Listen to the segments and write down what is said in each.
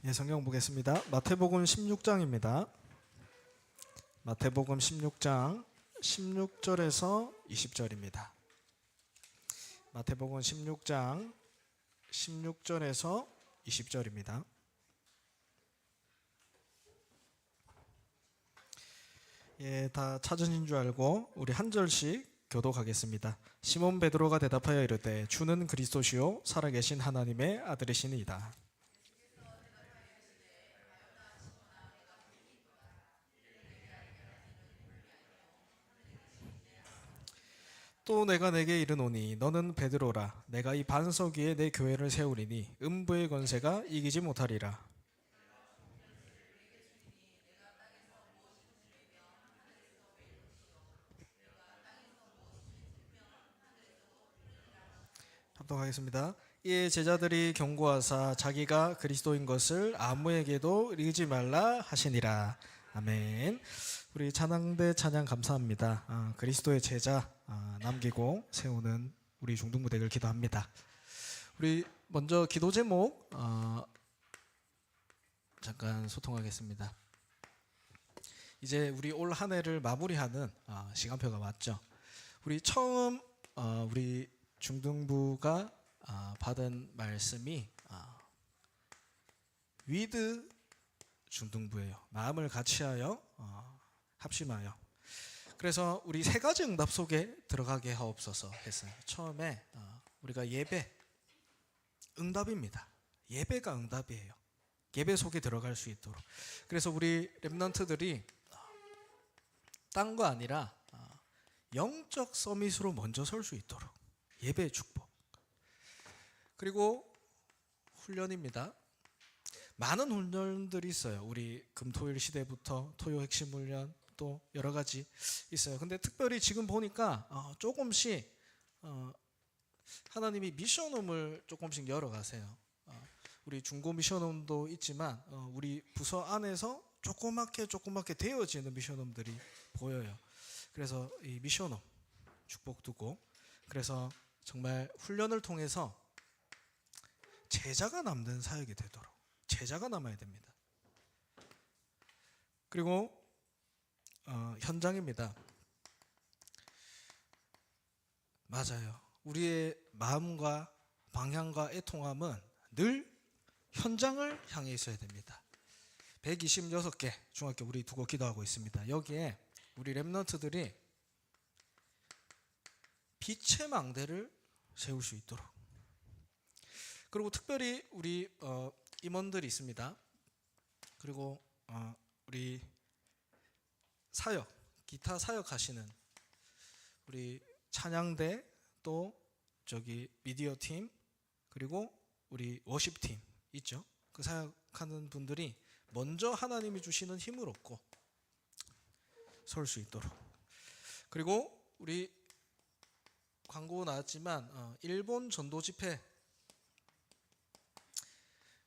예, 성경 보겠습니다. 마태복음 16장입니다. 마태복음 16장 16절에서 20절입니다. 마태복음 16장 16절에서 20절입니다. 예, 다 찾으신 줄 알고 우리 한 절씩 교독하겠습니다. 시몬 베드로가 대답하여 이르되 주는 그리스도시요 살아계신 하나님의 아들이시니이다. 또 내가 내게 이르노니 너는 베드로라. 내가 이 반석 위에 내 교회를 세우리니 음부의 권세가 이기지 못하리라. 합독하겠습니다. 이에 제자들이 경고하사 자기가 그리스도인 것을 아무에게도 이르지 말라 하시니라. 아멘. 우리 찬양대 찬양 감사합니다. 그리스도의 제자 남기고 세우는 우리 중등부대를 기도합니다. 우리 먼저 기도 제목 잠깐 소통하겠습니다. 이제 우리 올 한 해를 마무리하는 시간표가 왔죠. 우리 처음 우리 중등부가 받은 말씀이 위드 중등부예요. 마음을 같이하여 합심하여. 그래서 우리 세 가지 응답 속에 들어가게 하옵소서 했어요. 처음에 우리가 예배 응답입니다. 예배가 응답이에요. 예배 속에 들어갈 수 있도록. 그래서 우리 렘넌트들이 딴 거 아니라 영적 서밋으로 먼저 설 수 있도록 예배의 축복. 그리고 훈련입니다. 많은 훈련들이 있어요. 우리 금토일 시대부터 토요 핵심 훈련 또 여러 가지 있어요. 근데 특별히 지금 보니까 조금씩 하나님이 미션홈을 조금씩 열어가세요. 우리 중고 미션홈도 있지만 우리 부서 안에서 조그맣게 되어지는 미션홈들이 보여요. 그래서 이 미션홈 축복 두고, 그래서 정말 훈련을 통해서 제자가 남는 사역이 되도록 제자가 남아야 됩니다. 그리고 현장입니다. 맞아요. 우리의 마음과 방향과 애통함은 늘 현장을 향해 있어야 됩니다. 126개 중학교 우리 두고 기도하고 있습니다. 여기에 우리 렘넌트들이 빛의 망대를 세울 수 있도록. 그리고 특별히 우리 임원들이 있습니다. 그리고 우리 사역, 기타 사역 하시는 우리 찬양대, 또 저기 미디어 팀, 그리고 우리 워십 팀 있죠. 그 사역하는 분들이 먼저 하나님이 주시는 힘을 얻고 설 수 있도록. 그리고 우리 광고 나왔지만 일본 전도 집회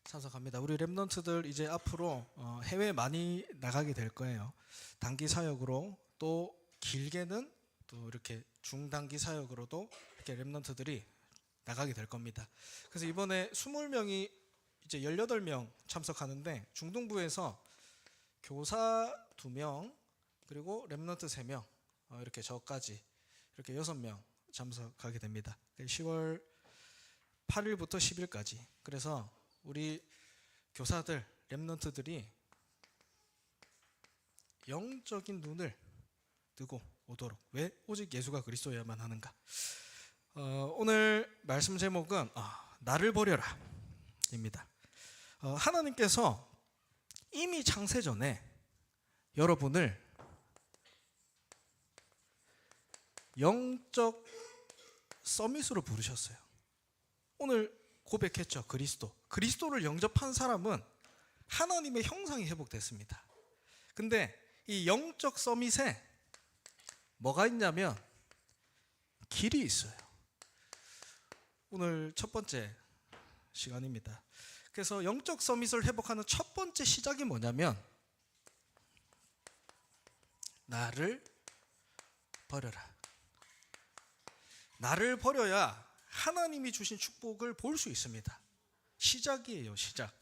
참석합니다. 우리 렘넌트들 이제 앞으로 해외 많이 나가게 될 거예요. 단기 사역으로, 또 길게는 또 이렇게 중단기 사역으로도 이렇게 렘넌트들이 나가게 될 겁니다. 그래서 이번에 20명이 이제 18명 참석하는데, 중등부에서 교사 2명, 그리고 렘넌트 3명, 이렇게 저까지 이렇게 6명 참석하게 됩니다. 10월 8일부터 10일까지. 그래서 우리 교사들, 렘넌트들이 영적인 눈을 뜨고 오도록. 왜 오직 예수가 그리스도여야만 하는가? 오늘 말씀 제목은 나를 버려라 입니다. 하나님께서 이미 창세전에 여러분을 영적 서밋으로 부르셨어요. 오늘 고백했죠. 그리스도를 영접한 사람은 하나님의 형상이 회복됐습니다. 근데 이 영적 서밋에 뭐가 있냐면 길이 있어요. 오늘 첫 번째 시간입니다. 그래서 영적 서밋을 회복하는 첫 번째 시작이 뭐냐면 나를 버려라. 나를 버려야 하나님이 주신 축복을 볼 수 있습니다. 시작이에요, 시작.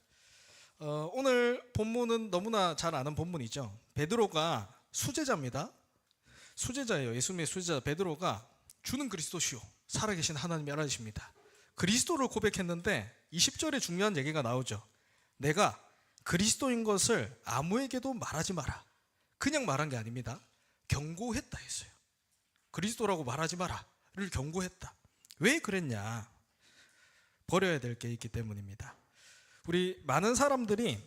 오늘 본문은 너무나 잘 아는 본문이죠. 베드로가 수제자입니다. 수제자예요. 예수님의 수제자 베드로가 주는 그리스도시요 살아계신 하나님이 알아주십니다. 그리스도를 고백했는데 20절에 중요한 얘기가 나오죠. 내가 그리스도인 것을 아무에게도 말하지 마라. 그냥 말한 게 아닙니다. 경고했다 했어요. 그리스도라고 말하지 마라를 경고했다. 왜 그랬냐? 버려야 될 게 있기 때문입니다. 우리 많은 사람들이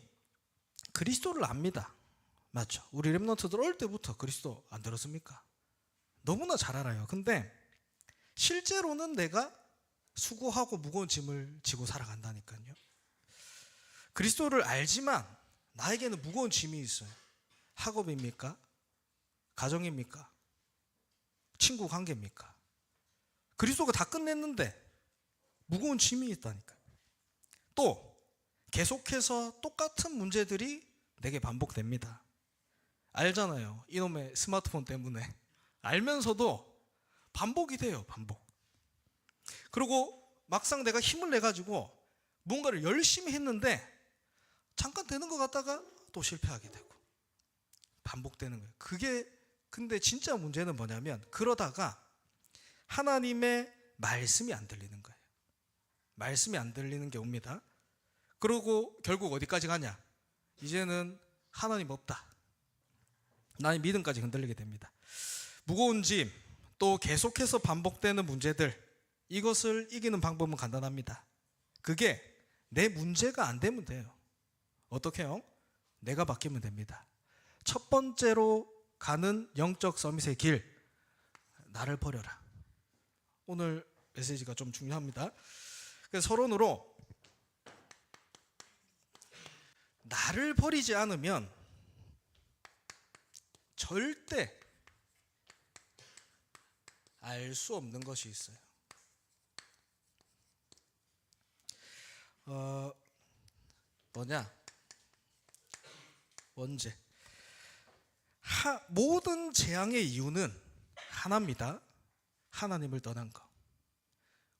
그리스도를 압니다. 맞죠? 우리 렘넌트들 어릴 때부터 그리스도 안 들었습니까? 너무나 잘 알아요. 근데 실제로는 내가 수고하고 무거운 짐을 지고 살아간다니까요. 그리스도를 알지만 나에게는 무거운 짐이 있어요. 학업입니까? 가정입니까? 친구 관계입니까? 그리스도가 다 끝냈는데 무거운 짐이 있다니까요. 또 계속해서 똑같은 문제들이 내게 반복됩니다. 알잖아요. 이놈의 스마트폰 때문에. 알면서도 반복이 돼요. 반복. 그리고 막상 내가 힘을 내가지고 뭔가를 열심히 했는데 잠깐 되는 것 같다가 또 실패하게 되고 반복되는 거예요. 그게 근데 진짜 문제는 뭐냐면 그러다가 하나님의 말씀이 안 들리는 거예요. 말씀이 안 들리는 게 옵니다. 그러고 결국 어디까지 가냐? 이제는 하나님 없다. 나의 믿음까지 흔들리게 됩니다. 무거운 짐, 또 계속해서 반복되는 문제들, 이것을 이기는 방법은 간단합니다. 그게 내 문제가 안 되면 돼요. 어떻게 해요? 내가 바뀌면 됩니다. 첫 번째로 가는 영적 서밋의 길, 나를 버려라. 오늘 메시지가 좀 중요합니다. 그래서 서론으로 나를 버리지 않으면 절대 알 수 없는 것이 있어요. 뭐냐? 원죄. 모든 재앙의 이유는 하나입니다. 하나님을 떠난 거.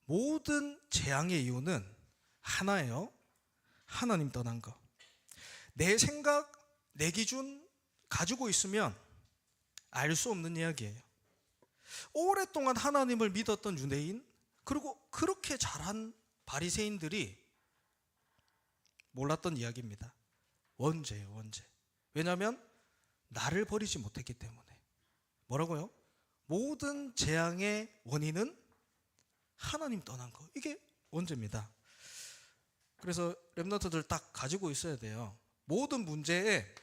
모든 재앙의 이유는 하나예요. 하나님 떠난 거. 내 생각, 내 기준 가지고 있으면 알 수 없는 이야기예요. 오랫동안 하나님을 믿었던 유대인, 그리고 그렇게 잘한 바리새인들이 몰랐던 이야기입니다. 원죄예요, 원죄. 왜냐하면 나를 버리지 못했기 때문에. 뭐라고요? 모든 재앙의 원인은 하나님 떠난 거. 이게 원죄입니다. 그래서 렘넌트들 딱 가지고 있어야 돼요. 모든 문제의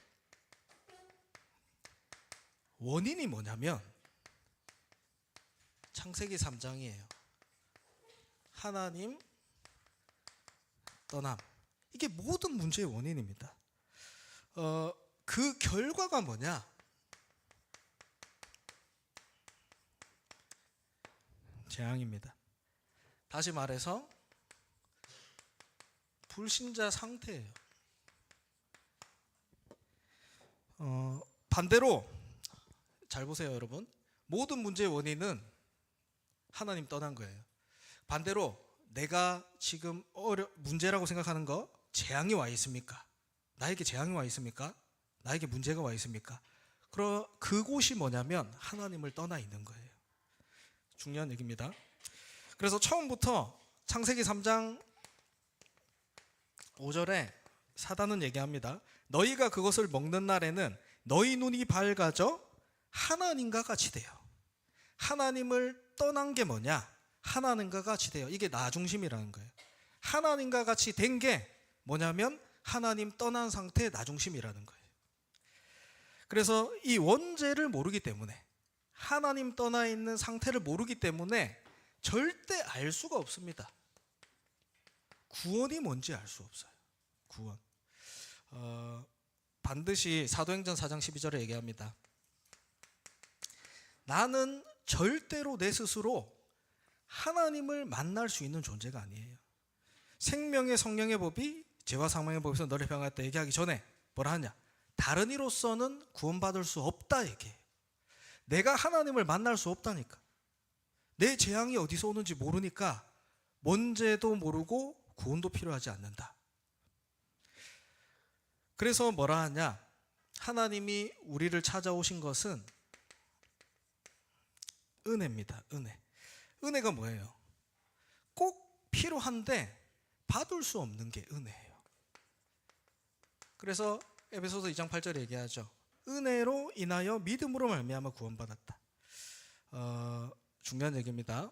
원인이 뭐냐면 창세기 3장이에요. 하나님 떠남. 이게 모든 문제의 원인입니다. 그 결과가 뭐냐? 재앙입니다. 다시 말해서 불신자 상태예요. 반대로 잘 보세요, 여러분. 모든 문제의 원인은 하나님 떠난 거예요. 반대로 내가 지금 문제라고 생각하는 거, 재앙이 와 있습니까? 나에게 재앙이 와 있습니까? 나에게 문제가 와 있습니까? 그곳이 뭐냐면 하나님을 떠나 있는 거예요. 중요한 얘기입니다. 그래서 처음부터 창세기 3장 5절에 사단은 얘기합니다. 너희가 그것을 먹는 날에는 너희 눈이 밝아져 하나님과 같이 돼요. 하나님을 떠난 게 뭐냐? 하나님과 같이 돼요. 이게 나 중심이라는 거예요. 하나님과 같이 된 게 뭐냐면 하나님 떠난 상태의 나 중심이라는 거예요. 그래서 이 원죄를 모르기 때문에, 하나님 떠나 있는 상태를 모르기 때문에 절대 알 수가 없습니다. 구원이 뭔지 알 수 없어요. 구원. 반드시 사도행전 4장 12절에 얘기합니다. 나는 절대로 내 스스로 하나님을 만날 수 있는 존재가 아니에요. 생명의 성령의 법이 죄와 사망의 법에서 너를 병하였다 얘기하기 전에 뭐라 하냐? 다른 이로서는 구원받을 수 없다 얘기해요. 내가 하나님을 만날 수 없다니까. 내 재앙이 어디서 오는지 모르니까 뭔지도 모르고 구원도 필요하지 않는다. 그래서 뭐라 하냐? 하나님이 우리를 찾아오신 것은 은혜입니다. 은혜. 은혜가 뭐예요? 꼭 필요한데 받을 수 없는 게 은혜예요. 그래서 에베소서 2장 8절에 얘기하죠. 은혜로 인하여 믿음으로 말미암아 구원받았다. 중요한 얘기입니다.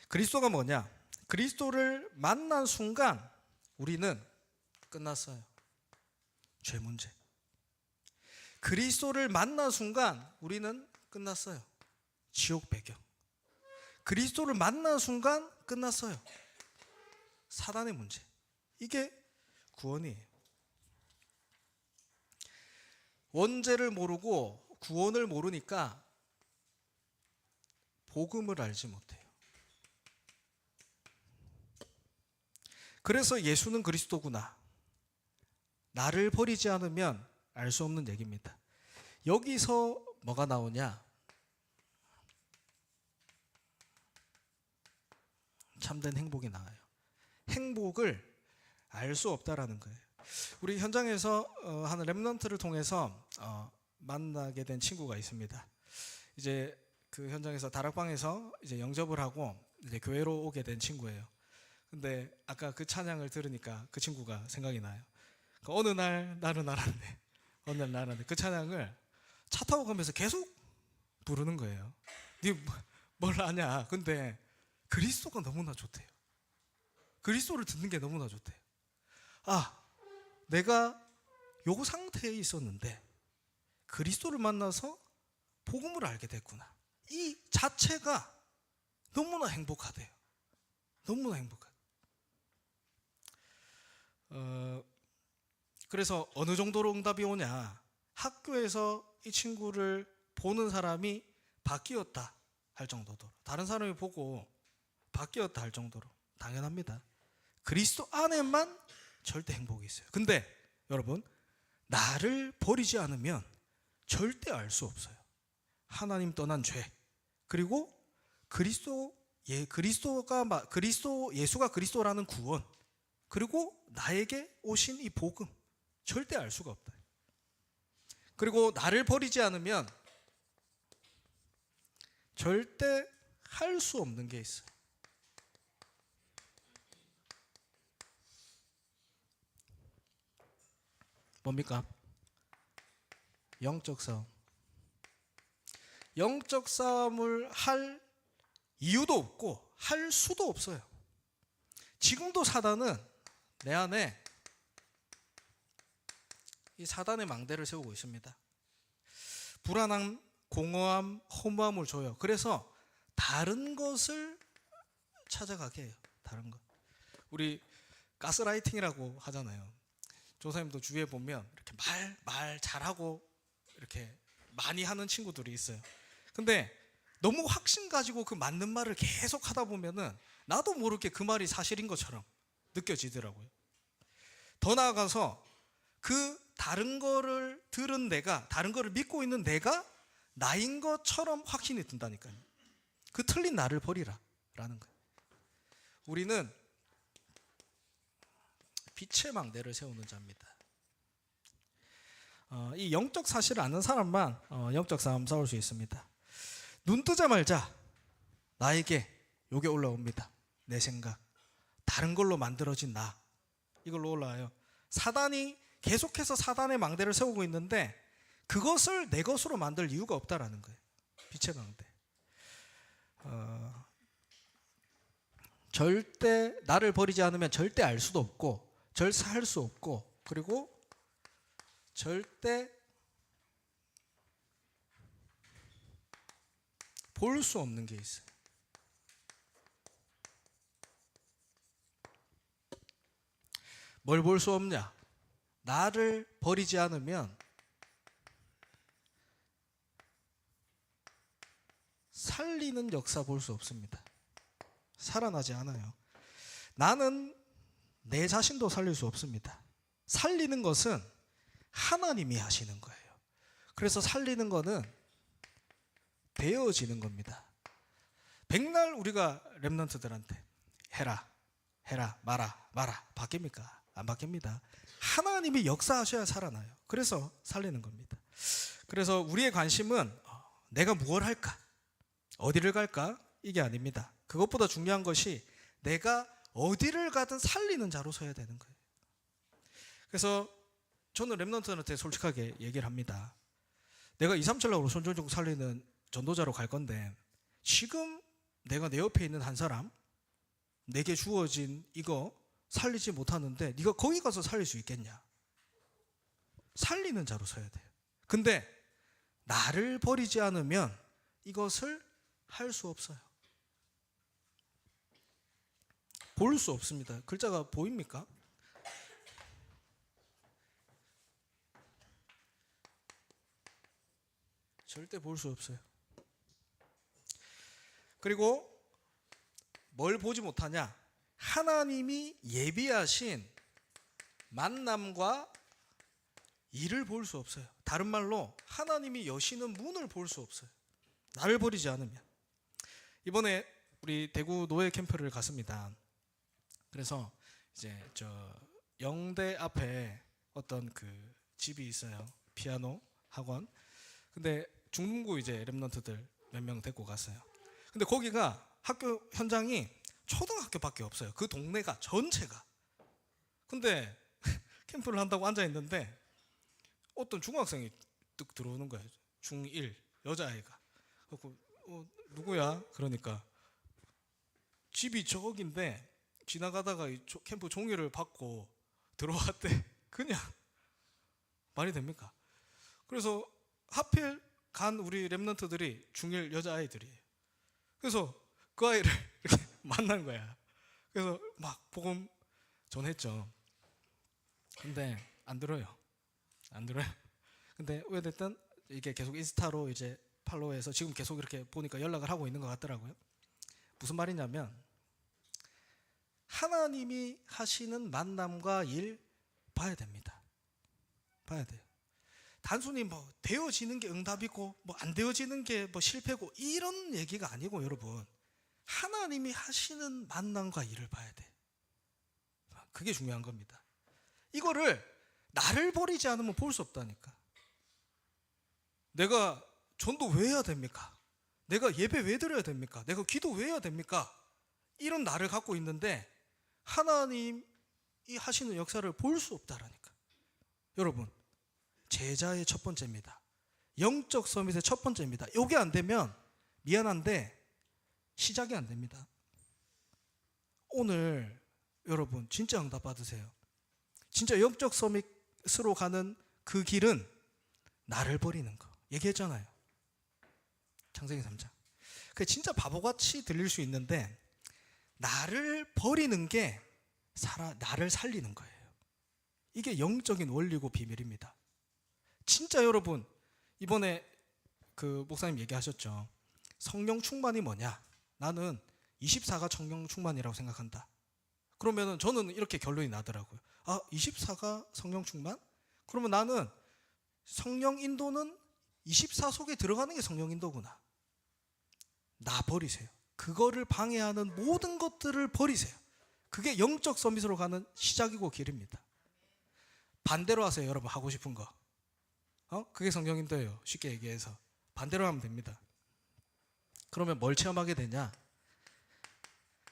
그리스도가 뭐냐? 그리스도를 만난 순간 우리는 끝났어요. 죄 문제. 그리스도를 만난 순간 우리는 끝났어요. 지옥 배경. 그리스도를 만난 순간 끝났어요. 사단의 문제. 이게 구원이에요. 원죄를 모르고 구원을 모르니까 복음을 알지 못해요. 그래서 예수는 그리스도구나. 나를 버리지 않으면 알 수 없는 얘기입니다. 여기서 뭐가 나오냐? 참된 행복이 나와요. 행복을 알 수 없다라는 거예요. 우리 현장에서 하는 렘넌트를 통해서 만나게 된 친구가 있습니다. 이제 그 현장에서 다락방에서 이제 영접을 하고 이제 교회로 오게 된 친구예요. 근데 아까 그 찬양을 들으니까 그 친구가 생각이 나요. 어느 날 나는 알았네. 어느 날 나는 알았네. 그 찬양을 차 타고 가면서 계속 부르는 거예요. 네 뭘 아냐? 근데 그리스도가 너무나 좋대요. 그리스도를 듣는 게 너무나 좋대요. 아, 내가 요 상태에 있었는데 그리스도를 만나서 복음을 알게 됐구나. 이 자체가 너무나 행복하대요. 너무나 행복하대요. 그래서 어느 정도로 응답이 오냐? 학교에서 이 친구를 보는 사람이 바뀌었다 할 정도로, 다른 사람이 보고 바뀌었다 할 정도로 당연합니다. 그리스도 안에만 절대 행복이 있어요. 근데 여러분, 나를 버리지 않으면 절대 알 수 없어요. 하나님 떠난 죄, 그리고 예수가 그리스도라는 구원, 그리고 나에게 오신 이 복음, 절대 알 수가 없다. 그리고 나를 버리지 않으면 절대 할 수 없는 게 있어요. 뭡니까? 영적 싸움. 영적 싸움을 할 이유도 없고 할 수도 없어요. 지금도 사단은 내 안에 이 사단의 망대를 세우고 있습니다. 불안함, 공허함, 허무함을 줘요. 그래서 다른 것을 찾아가게 해요. 다른 것. 우리 가스라이팅이라고 하잖아요. 조사님도 주위에 보면 이렇게 말 잘하고 이렇게 많이 하는 친구들이 있어요. 근데 너무 확신 가지고 그 맞는 말을 계속 하다 보면은 나도 모르게 그 말이 사실인 것처럼 느껴지더라고요. 더 나아가서 그 다른 거를 들은 내가, 다른 거를 믿고 있는 내가 나인 것처럼 확신이 든다니까요. 그 틀린 나를 버리라 라는 거예요. 우리는 빛의 망대를 세우는 자입니다. 이 영적 사실을 아는 사람만 영적 싸움 싸울 수 있습니다. 눈 뜨자마자 나에게 요게 올라옵니다. 내 생각, 다른 걸로 만들어진 나, 이걸로 올라와요. 사단이 계속해서 사단의 망대를 세우고 있는데 그것을 내 것으로 만들 이유가 없다라는 거예요. 빛의 망대. 절대 나를 버리지 않으면 절대 알 수도 없고 절대 할 수 없고, 그리고 절대 볼 수 없는 게 있어요. 뭘 볼 수 없냐? 나를 버리지 않으면 살리는 역사 볼 수 없습니다. 살아나지 않아요. 나는 내 자신도 살릴 수 없습니다. 살리는 것은 하나님이 하시는 거예요. 그래서 살리는 거는 되어지는 겁니다. 백날 우리가 렘넌트들한테 해라 마라 바뀝니까? 안 바뀝니다. 하나님이 역사하셔야 살아나요. 그래서 살리는 겁니다. 그래서 우리의 관심은 내가 무엇을 할까? 어디를 갈까? 이게 아닙니다. 그것보다 중요한 것이 내가 어디를 가든 살리는 자로 서야 되는 거예요. 그래서 저는 렘넌트한테 솔직하게 얘기를 합니다. 내가 237라고 손전등 살리는 전도자로 갈 건데 지금 내가 내 옆에 있는 한 사람 내게 주어진 이거 살리지 못하는데 네가 거기 가서 살릴 수 있겠냐? 살리는 자로 서야 돼요. 근데 나를 버리지 않으면 이것을 할 수 없어요. 볼 수 없습니다. 글자가 보입니까? 절대 볼 수 없어요. 그리고 뭘 보지 못하냐? 하나님이 예비하신 만남과 일을 볼 수 없어요. 다른 말로 하나님이 여시는 문을 볼 수 없어요. 나를 버리지 않으면. 이번에 우리 대구 노예 캠프를 갔습니다. 그래서 이제 저 영대 앞에 어떤 그 집이 있어요. 피아노 학원. 근데 중문고 이제 랩런트들 몇 명 데리고 갔어요. 근데 거기가 학교 현장이 초등학교밖에 없어요. 그 동네가 전체가. 근데 캠프를 한다고 앉아 있는데 어떤 중학생이 뚝 들어오는 거예요. 중1 여자아이가. 그래서 누구야? 그러니까 집이 저긴데 지나가다가 이 캠프 종이를 받고 들어왔대. 그냥 말이 됩니까? 그래서 하필 간 우리 랩런트들이 중1 여자아이들이에요. 그래서 그 아이를 이렇게 만난 거야. 그래서 막 복음 전했죠. 근데 안 들어요. 안 들어요. 근데 왜 됐든 이게 계속 인스타로 이제 팔로우해서 지금 계속 이렇게 보니까 연락을 하고 있는 것 같더라고요. 무슨 말이냐면 하나님이 하시는 만남과 일 봐야 됩니다. 봐야 돼요. 단순히 뭐 되어지는 게 응답이고 뭐 안 되어지는 게 뭐 실패고 이런 얘기가 아니고 여러분 하나님이 하시는 만남과 일을 봐야 돼. 그게 중요한 겁니다. 이거를 나를 버리지 않으면 볼 수 없다니까. 내가 전도 왜 해야 됩니까? 내가 예배 왜 드려야 됩니까? 내가 기도 왜 해야 됩니까? 이런 나를 갖고 있는데 하나님이 하시는 역사를 볼 수 없다라니까. 여러분 제자의 첫 번째입니다. 영적 서밋의 첫 번째입니다. 이게 안 되면 미안한데 시작이 안 됩니다. 오늘 여러분 진짜 응답 받으세요. 진짜 영적 서밋으로 가는 그 길은 나를 버리는 거. 얘기했잖아요. 창세기 3장. 그게 진짜 바보같이 들릴 수 있는데 나를 버리는 게 나를 살리는 거예요. 이게 영적인 원리고 비밀입니다. 진짜 여러분 이번에 그 목사님 얘기하셨죠. 성령 충만이 뭐냐? 나는 24가 성령 충만이라고 생각한다. 그러면은 저는 이렇게 결론이 나더라고요. 24가 성령 충만? 그러면 나는 성령 인도는 24 속에 들어가는 게 성령 인도구나. 나 버리세요. 그거를 방해하는 모든 것들을 버리세요. 그게 영적 서밋으로 가는 시작이고 길입니다. 반대로 하세요. 여러분 하고 싶은 거. 그게 성령 인도예요. 쉽게 얘기해서 반대로 하면 됩니다. 그러면 뭘 체험하게 되냐?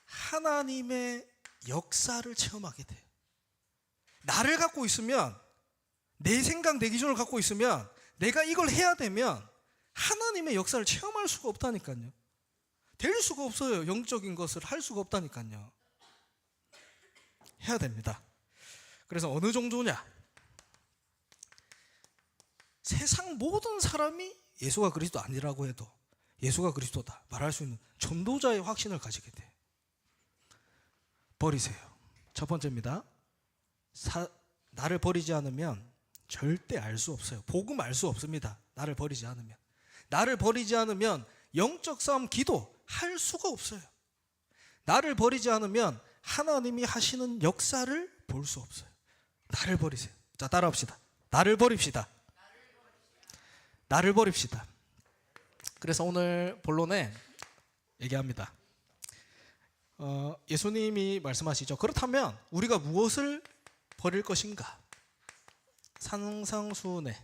하나님의 역사를 체험하게 돼요. 나를 갖고 있으면 내 생각, 내 기준을 갖고 있으면 내가 이걸 해야 되면 하나님의 역사를 체험할 수가 없다니까요. 될 수가 없어요. 영적인 것을 할 수가 없다니까요. 해야 됩니다. 그래서 어느 정도냐? 세상 모든 사람이 예수가 그리스도 아니라고 해도 예수가 그리스도다 말할 수 있는 전도자의 확신을 가지게 돼. 버리세요. 첫 번째입니다. 나를 버리지 않으면 절대 알 수 없어요. 복음 알 수 없습니다. 나를 버리지 않으면. 나를 버리지 않으면 영적 싸움 기도 할 수가 없어요. 나를 버리지 않으면 하나님이 하시는 역사를 볼 수 없어요. 나를 버리세요. 자, 따라합시다. 나를 버립시다. 나를 버립시다. 그래서 오늘 본론에 얘기합니다. 예수님이 말씀하시죠. 그렇다면 우리가 무엇을 버릴 것인가? 산상수훈에,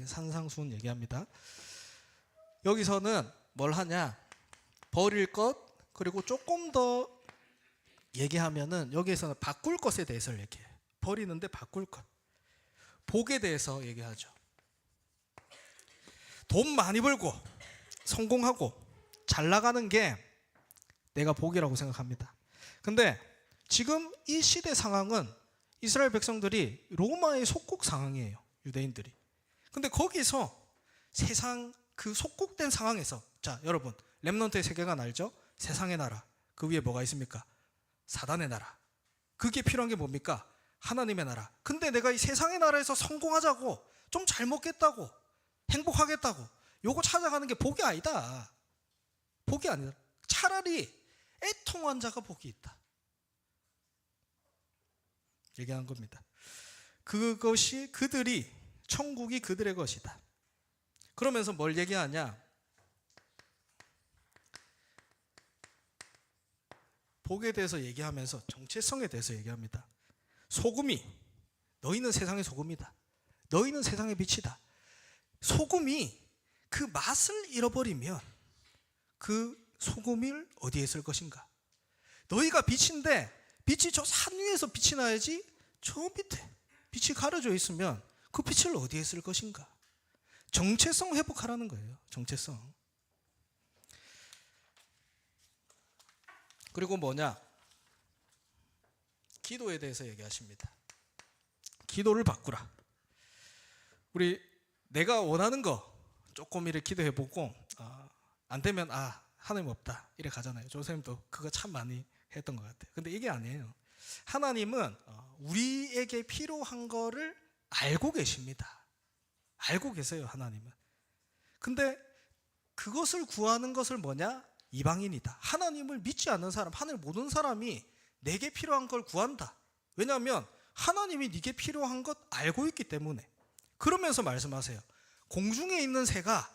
산상수훈 얘기합니다. 여기서는 뭘 하냐? 버릴 것, 그리고 조금 더 얘기하면은 여기에서는 바꿀 것에 대해서 얘기해요. 버리는데 바꿀 것. 복에 대해서 얘기하죠. 돈 많이 벌고 성공하고 잘 나가는 게 내가 복이라고 생각합니다. 근데 지금 이 시대 상황은 이스라엘 백성들이 로마의 속국 상황이에요. 유대인들이. 근데 거기서 세상 그 속국된 상황에서, 자 여러분 렘넌트의 세계관 알죠? 세상의 나라, 그 위에 뭐가 있습니까? 사단의 나라. 그게 필요한 게 뭡니까? 하나님의 나라. 근데 내가 이 세상의 나라에서 성공하자고, 좀 잘 먹겠다고, 행복하겠다고 요거 찾아가는 게 복이 아니다. 복이 아니다. 차라리 애통한 자가 복이 있다 얘기한 겁니다. 그것이 그들이, 천국이 그들의 것이다. 그러면서 뭘 얘기하냐? 복에 대해서 얘기하면서 정체성에 대해서 얘기합니다. 소금이, 너희는 세상의 소금이다. 너희는 세상의 빛이다. 소금이 그 맛을 잃어버리면 그 소금을 어디에 쓸 것인가? 너희가 빛인데 빛이 저 산 위에서 빛이 나야지 저 밑에 빛이 가려져 있으면 그 빛을 어디에 쓸 것인가? 정체성 회복하라는 거예요. 정체성. 그리고 뭐냐? 기도에 대해서 얘기하십니다. 기도를 바꾸라. 우리 내가 원하는 거 조금 이렇게 기도해보고 안 되면 하나님 없다 이래 가잖아요. 조선생님도 그거 참 많이 했던 것 같아요. 근데 이게 아니에요. 하나님은 우리에게 필요한 거를 알고 계십니다. 알고 계세요. 하나님은. 근데 그것을 구하는 것을 뭐냐? 이방인이다. 하나님을 믿지 않는 사람, 하나님 모르는 사람이 내게 필요한 걸 구한다. 왜냐하면 하나님이 네게 필요한 것 알고 있기 때문에. 그러면서 말씀하세요. 공중에 있는 새가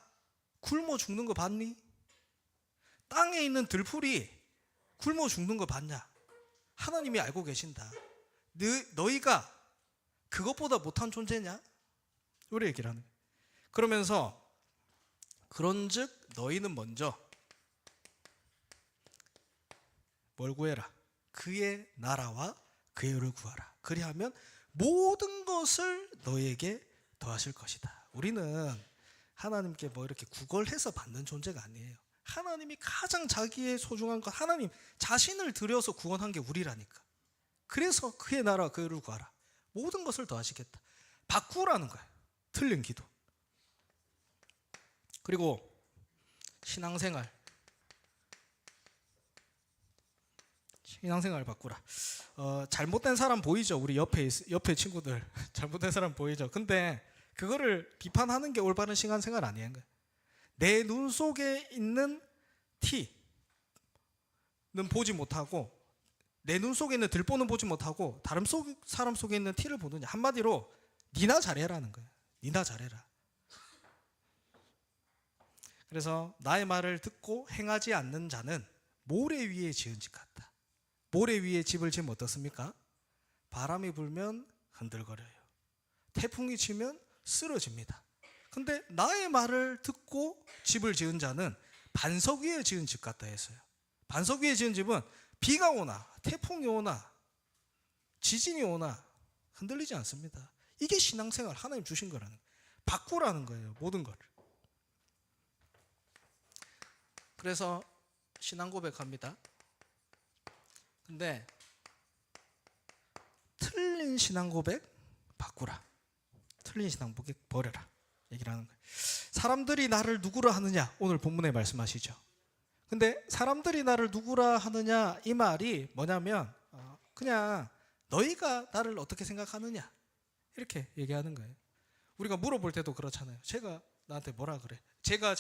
굶어 죽는 거 봤니? 땅에 있는 들풀이 굶어 죽는 거 봤냐? 하나님이 알고 계신다. 너희가 그것보다 못한 존재냐? 우리 얘기를 하는 거예요. 그러면서 그런즉 너희는 먼저 뭘 구해라? 그의 나라와 그의 의를 구하라. 그리하면 모든 것을 너희에게 더하실 것이다. 우리는 하나님께 뭐 이렇게 구걸해서 받는 존재가 아니에요. 하나님이 가장 자기의 소중한 것, 하나님 자신을 들여서 구원한 게 우리라니까. 그래서 그의 나라와 그의 의를 구하라. 모든 것을 더하시겠다. 바꾸라는 거예요. 틀린 기도. 그리고 신앙생활 바꾸라. 잘못된 사람 보이죠? 우리 옆에 친구들 잘못된 사람 보이죠? 근데 그거를 비판하는 게 올바른 신앙생활 아니에요. 내 눈 속에 있는 티는 보지 못하고, 내 눈 속에 있는 들보는 보지 못하고 다른 사람 속에 있는 티를 보느냐. 한마디로 니나 잘해라는 거예요. 니나 잘해라. 그래서 나의 말을 듣고 행하지 않는 자는 모래 위에 지은 집 같다. 모래 위에 집을 지으면 어떻습니까? 바람이 불면 흔들거려요. 태풍이 치면 쓰러집니다. 근데 나의 말을 듣고 집을 지은 자는 반석 위에 지은 집 같다 했어요. 반석 위에 지은 집은 비가 오나 태풍이 오나 지진이 오나 흔들리지 않습니다. 이게 신앙생활, 하나님 주신 거라는 거예요. 바꾸라는 거예요. 모든 걸. 그래서 신앙 고백합니다. 근데 틀린 신앙 고백 바꾸라. 틀린 신앙 고백 버려라. 얘기를 하는 거예요. 사람들이 나를 누구라 하느냐, 오늘 본문에 말씀하시죠. 근데 사람들이 나를 누구라 하느냐, 이 말이 뭐냐면 그냥 너희가 나를 어떻게 생각하느냐 이렇게 얘기하는 거예요. 우리가 물어볼 때도 그렇잖아요. 제가 나한테 뭐라 그래? 제가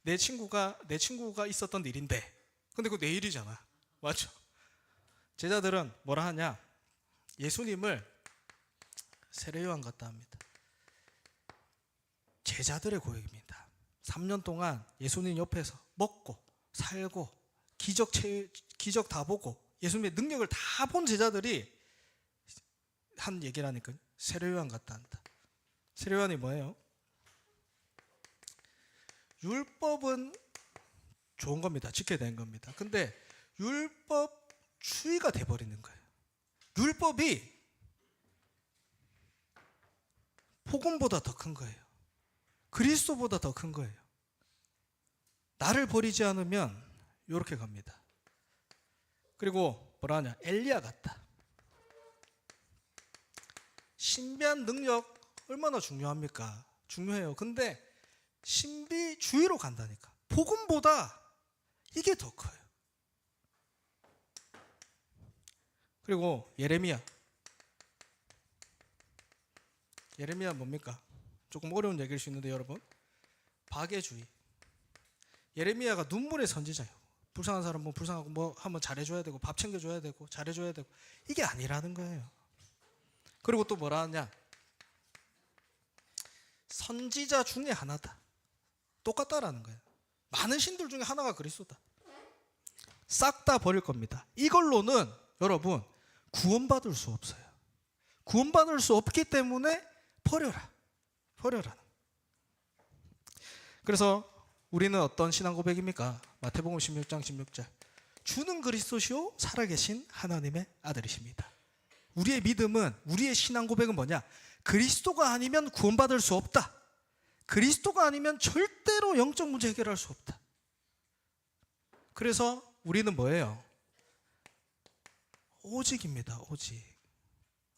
내 친구가 있었던 일인데, 근데 그거 내 일이잖아. 맞죠? 제자들은 뭐라 하냐? 예수님을 세례요한 같다 합니다. 제자들의 고백입니다. 3년 동안 예수님 옆에서 먹고 살고 기적 다 보고 예수님의 능력을 다 본 제자들이 한 얘기라니까. 세례요한 같다 한다. 세례요한이 뭐예요? 율법은 좋은 겁니다. 지켜야 되는 겁니다. 근데 율법주의가 돼버리는 거예요. 율법이 복음보다 더 큰 거예요. 그리스도보다 더 큰 거예요. 나를 버리지 않으면 이렇게 갑니다. 그리고 뭐라 하냐? 엘리야 같다. 신비한 능력 얼마나 중요합니까? 중요해요. 근데 신비주의로 간다니까. 복음보다 이게 더 커요. 그리고 예레미야 뭡니까? 조금 어려운 얘기일 수 있는데 여러분, 박애주의. 예레미야가 눈물의 선지자예요. 불쌍한 사람 뭐 불쌍하고 뭐 하면 잘해줘야 되고 밥 챙겨줘야 되고 잘해줘야 되고, 이게 아니라는 거예요. 그리고 또 뭐라 하냐? 선지자 중에 하나다. 똑같다라는 거예요. 많은 신들 중에 하나가 그리스도다. 싹 다 버릴 겁니다. 이걸로는 여러분 구원받을 수 없어요. 구원받을 수 없기 때문에 버려라. 그래서 우리는 어떤 신앙 고백입니까? 마태복음 16장 16절. 주는 그리스도시요 살아계신 하나님의 아들이십니다. 우리의 믿음은, 우리의 신앙 고백은 뭐냐? 그리스도가 아니면 구원받을 수 없다. 그리스도가 아니면 절대로 영적 문제 해결할 수 없다. 그래서 우리는 뭐예요? 오직입니다.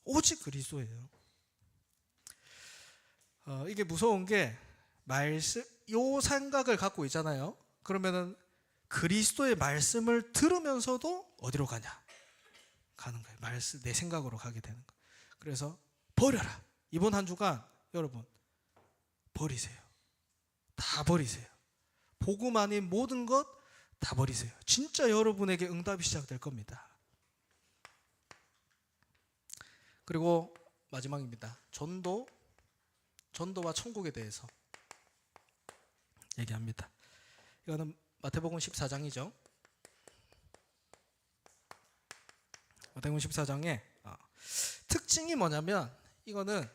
오직 그리스도예요. 이게 무서운 게, 요 생각을 갖고 있잖아요. 그러면은 그리스도의 말씀을 들으면서도 어디로 가냐? 가는 거예요. 내 생각으로 가게 되는 거예요. 그래서 버려라. 이번 한 주간 여러분 버리세요. 다 버리세요. 복음 아닌 모든 것 다 버리세요. 진짜 여러분에게 응답이 시작될 겁니다. 그리고 마지막입니다. 전도와 천국에 대해서 얘기합니다. 이거는 마태복음 14장이죠. 마태복음 14장의 특징이 뭐냐면, 이거는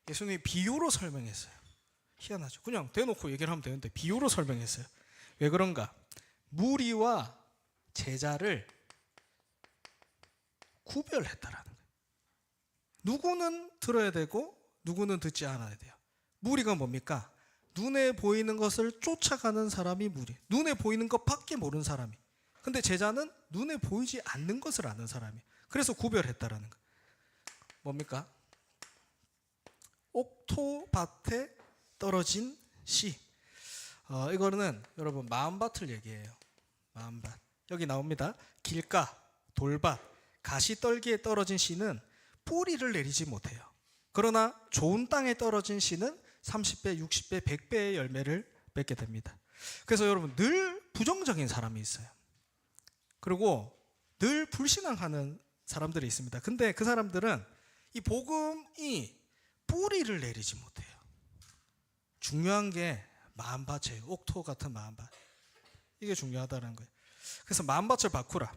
예수님이 비유로 설명했어요. 희한하죠. 그냥 대놓고 얘기를 하면 되는데 비유로 설명했어요. 왜 그런가? 무리와 제자를 구별했다라는 거예요. 누구는 들어야 되고 누구는 듣지 않아야 돼요. 무리가 뭡니까? 눈에 보이는 것을 쫓아가는 사람이 무리. 눈에 보이는 것밖에 모르는 사람이. 근데 제자는 눈에 보이지 않는 것을 아는 사람이. 그래서 구별했다라는 거예요. 뭡니까? 옥토밭에 떨어진 씨. 이거는 여러분 마음밭을 얘기해요. 마음밭. 여기 나옵니다. 길가, 돌밭, 가시떨기에 떨어진 씨는 뿌리를 내리지 못해요. 그러나 좋은 땅에 떨어진 씨는 30배, 60배, 100배의 열매를 맺게 됩니다. 그래서 여러분 늘 부정적인 사람이 있어요. 그리고 늘 불신앙하는 사람들이 있습니다. 근데 그 사람들은 이 복음이 뿌리를 내리지 못해요. 중요한 게 마음밭이에요. 옥토 같은 마음밭. 이게 중요하다는 거예요. 그래서 마음밭을 바꾸라.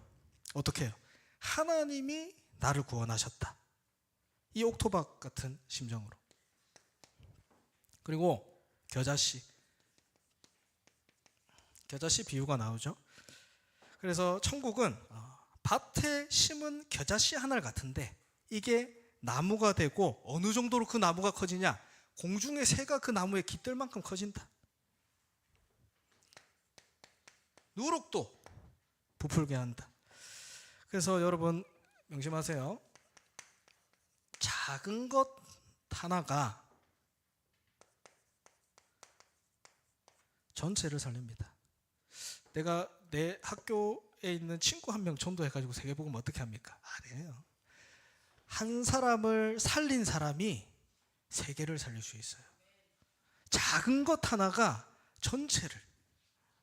어떻게 해요? 하나님이 나를 구원하셨다. 이 옥토밭 같은 심정으로. 그리고 겨자씨 비유가 나오죠. 그래서 천국은 밭에 심은 겨자씨 하나 같은데, 이게 나무가 되고 어느 정도로 그 나무가 커지냐? 공중의 새가 그 나무에 깃들 만큼 커진다. 누룩도 부풀게 한다. 그래서 여러분 명심하세요. 작은 것 하나가 전체를 살립니다. 내가 내 학교에 있는 친구 한 명 전도해가지고 세계복음 어떻게 합니까? 아니에요. 한 사람을 살린 사람이 세계를 살릴 수 있어요. 작은 것 하나가 전체를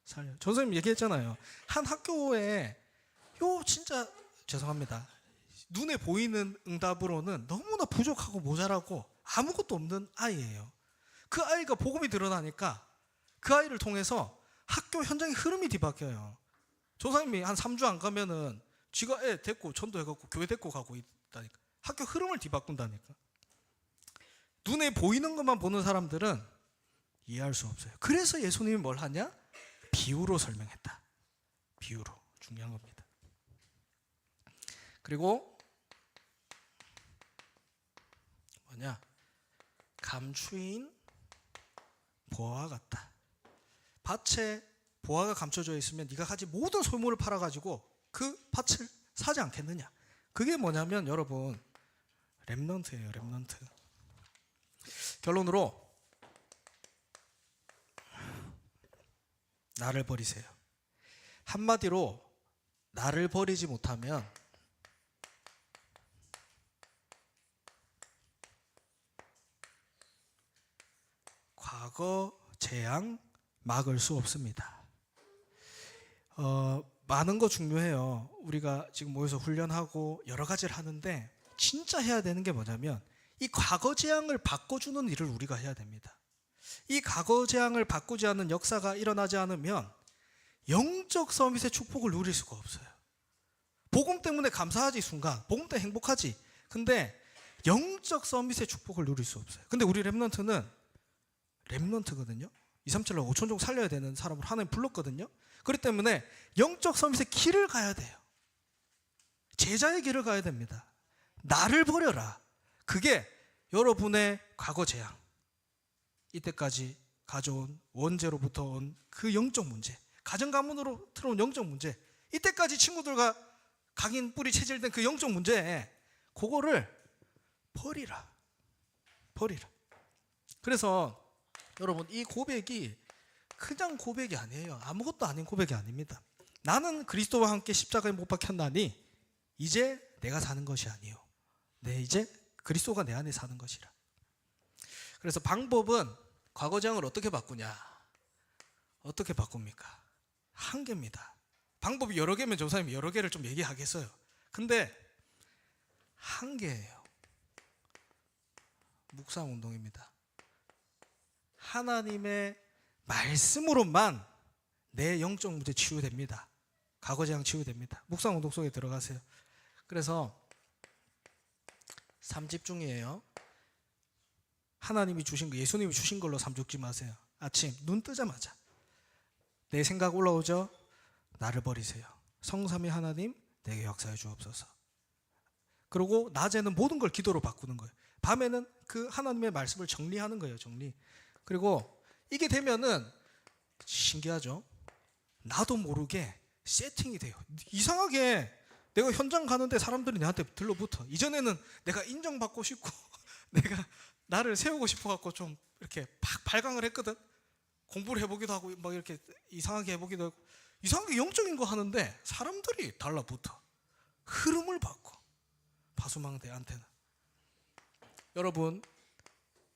살려요. 전 선생님 얘기했잖아요. 한 학교에 진짜 죄송합니다. 눈에 보이는 응답으로는 너무나 부족하고 모자라고 아무것도 없는 아이예요. 그 아이가 복음이 드러나니까 그 아이를 통해서 학교 현장의 흐름이 뒤바뀌어요. 전 선생님이 한 3주 안 가면은 지가 애 데리고 전도해갖고 교회 데리고 가고 있다니까. 학교 흐름을 뒤바꾼다니까. 눈에 보이는 것만 보는 사람들은 이해할 수 없어요. 그래서 예수님이 뭘 하냐? 비유로 설명했다. 비유로. 중요한 겁니다. 그리고 뭐냐? 감추인 보화와 같다. 밭에 보화가 감춰져 있으면 네가 가진 모든 소유물을 팔아가지고 그 밭을 사지 않겠느냐. 그게 뭐냐면 여러분 렘넌트예요. 렘넌트. 결론으로 나를 버리세요. 한마디로 나를 버리지 못하면 과거 재앙 막을 수 없습니다. 많은 거 중요해요. 우리가 지금 모여서 훈련하고 여러 가지를 하는데 진짜 해야 되는 게 뭐냐면 이 과거 재앙을 바꿔주는 일을 우리가 해야 됩니다. 이 과거 재앙을 바꾸지 않는 역사가 일어나지 않으면 영적 서밋의 축복을 누릴 수가 없어요. 복음 때문에 감사하지 순간, 복음 때문에 행복하지. 근데 영적 서밋의 축복을 누릴 수 없어요. 근데 우리 렘넌트는 렘넌트거든요. 237로 5천종 살려야 되는 사람을 하나님 불렀거든요. 그렇기 때문에 영적 서밋의 길을 가야 돼요. 제자의 길을 가야 됩니다. 나를 버려라. 그게 여러분의 과거 재앙, 이때까지 가져온 원죄로부터 온 그 영적 문제, 가정 가문으로 들어온 영적 문제, 이때까지 친구들과 각인 뿌리 체질된 그 영적 문제, 그거를 버리라. 버리라. 그래서 여러분 이 고백이 그냥 고백이 아니에요. 아무것도 아닌 고백이 아닙니다. 나는 그리스도와 함께 십자가에 못 박혔나니 이제 내가 사는 것이 아니요. 이제 그리스도가 내 안에 사는 것이라. 그래서 방법은 과거 재앙을 어떻게 바꾸냐? 어떻게 바꿉니까? 한 개입니다. 방법이 여러 개면 조사님이 여러 개를 좀 얘기하겠어요. 근데 한 개예요. 묵상 운동입니다. 하나님의 말씀으로만 내 영적 문제 치유됩니다. 과거 재앙 치유됩니다. 묵상 운동 속에 들어가세요. 그래서 3집중이에요. 하나님이 주신 거, 예수님이 주신 걸로 삼죽지 마세요. 아침 눈 뜨자마자 내 생각 올라오죠? 나를 버리세요. 성삼위 하나님 내게 역사해 주옵소서. 그리고 낮에는 모든 걸 기도로 바꾸는 거예요. 밤에는 그 하나님의 말씀을 정리하는 거예요. 정리. 그리고 이게 되면은 신기하죠? 나도 모르게 세팅이 돼요. 이상하게 내가 현장 가는데 사람들이 나한테 들러붙어. 이전에는 내가 인정받고 싶고 내가 나를 세우고 싶어갖고 좀 이렇게 팍 발광을 했거든. 공부를 해보기도 하고 막 이렇게 이상하게 해보기도 하고 이상하게 영적인 거 하는데 사람들이 달라붙어. 흐름을 바꿔. 파수망대한테는. 여러분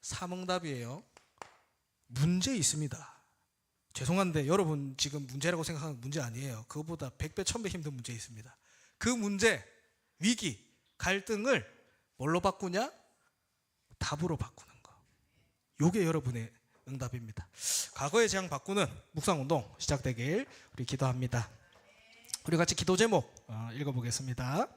삼응답이에요. 문제 있습니다. 죄송한데 여러분 지금 문제라고 생각하는 문제 아니에요. 그거보다 100배 1000배 힘든 문제 있습니다. 그 문제, 위기, 갈등을 뭘로 바꾸냐? 답으로 바꾸는 거. 요게 여러분의 응답입니다. 과거의 재앙 바꾸는 묵상운동 시작되길 우리 기도합니다. 우리 같이 기도 제목 읽어보겠습니다.